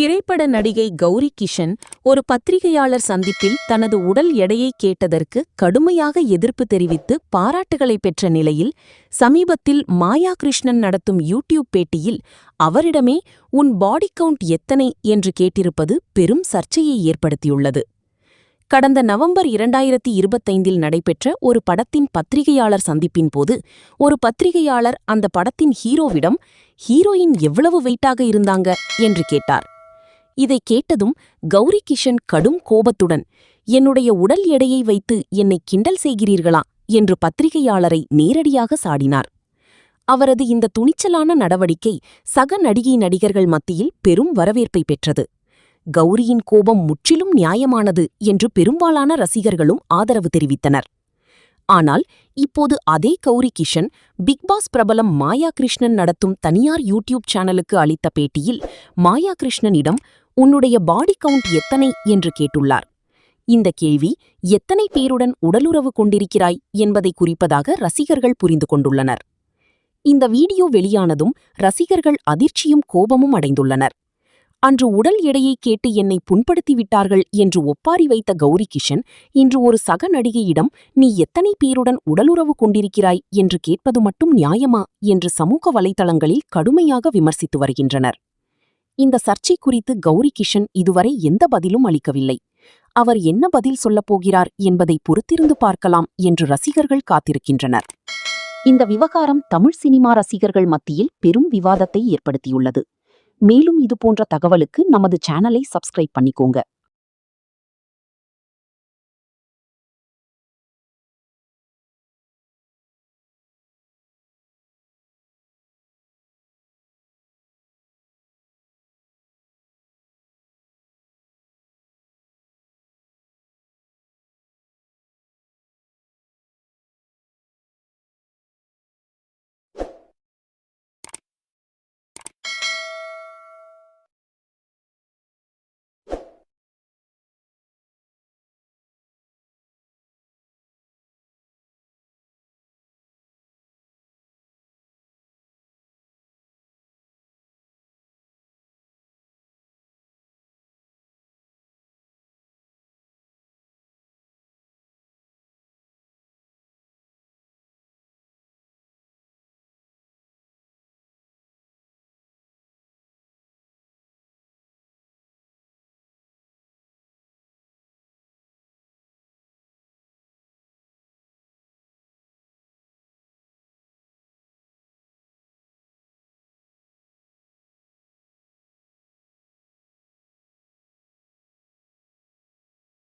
திரைப்பட நடிகை கௌரி கிஷன் ஒரு பத்திரிகையாளர் சந்திப்பில் தனது உடல் எடையை கேட்டதற்கு கடுமையாக எதிர்ப்பு தெரிவித்து பாராட்டுகளை பெற்ற நிலையில் சமீபத்தில் மாயா கிருஷ்ணன் நடத்தும் யூடியூப் பேட்டியில் அவரிடமே உன் பாடி கவுண்ட் எத்தனை என்று கேட்டிருப்பது பெரும் சர்ச்சையை ஏற்படுத்தியுள்ளது. கடந்த நவம்பர் 2025 நடைபெற்ற ஒரு படத்தின் பத்திரிகையாளர் சந்திப்பின் போது ஒரு பத்திரிகையாளர் அந்த படத்தின் ஹீரோவிடம் ஹீரோயின் எவ்வளவு வெயிட்டாக இருந்தாங்க என்று கேட்டார். இதை கேட்டதும் கௌரி கிஷன் கடும் கோபத்துடன் என்னுடைய உடல் எடையை வைத்து என்னை கிண்டல் செய்கிறீர்களா என்று பத்திரிகையாளரை நேரடியாக சாடினார். அவரது இந்த துணிச்சலான நடவடிக்கை சக நடிகர்கள் மத்தியில் பெரும் வரவேற்பை பெற்றது. கௌரியின் கோபம் முற்றிலும் நியாயமானது என்று பெரும்பாலான ரசிகர்களும் ஆதரவு தெரிவித்தனர். ஆனால் இப்போது அதே கௌரி கிஷன் பிக்பாஸ் பிரபலம் மாயா கிருஷ்ணன் நடத்தும் தனியார் யூடியூப் சேனலுக்கு அளித்த பேட்டியில் மாயா கிருஷ்ணனிடம் உன்னுடைய பாடி கவுண்ட் எத்தனை என்று கேட்டுள்ளார். இந்த கேள்வி எத்தனை பேருடன் உடலுறவு கொண்டிருக்கிறாய் என்பதை குறிப்பதாக ரசிகர்கள் புரிந்து கொண்டுள்ளனர். இந்த வீடியோ வெளியானதும் ரசிகர்கள் அதிர்ச்சியும் கோபமும் அடைந்துள்ளனர். அன்று உடல் எடையை கேட்டு என்னை புண்படுத்திவிட்டார்கள் என்று ஒப்பாரி வைத்த கௌரி கிஷன் இன்று ஒரு சக நடிகையிடம் நீ எத்தனை பேருடன் உடலுறவு கொண்டிருக்கிறாய் என்று கேட்பது மட்டும் நியாயமா என்று சமூக வலைதளங்களில் கடுமையாக விமர்சித்து வருகின்றனர். இந்த சர்ச்சை குறித்து கௌரி கிஷன் இதுவரை எந்த பதிலும் அளிக்கவில்லை. அவர் என்ன பதில் சொல்லப் போகிறார் என்பதை பொறுத்திருந்து பார்க்கலாம் என்று ரசிகர்கள் காத்திருக்கின்றனர். இந்த விவகாரம் தமிழ் சினிமா ரசிகர்கள் மத்தியில் பெரும் விவாதத்தை ஏற்படுத்தியுள்ளது. மேலும் இதுபோன்ற தகவலுக்கு நமது சேனலை சப்ஸ்கிரைப் பண்ணிக்கோங்க.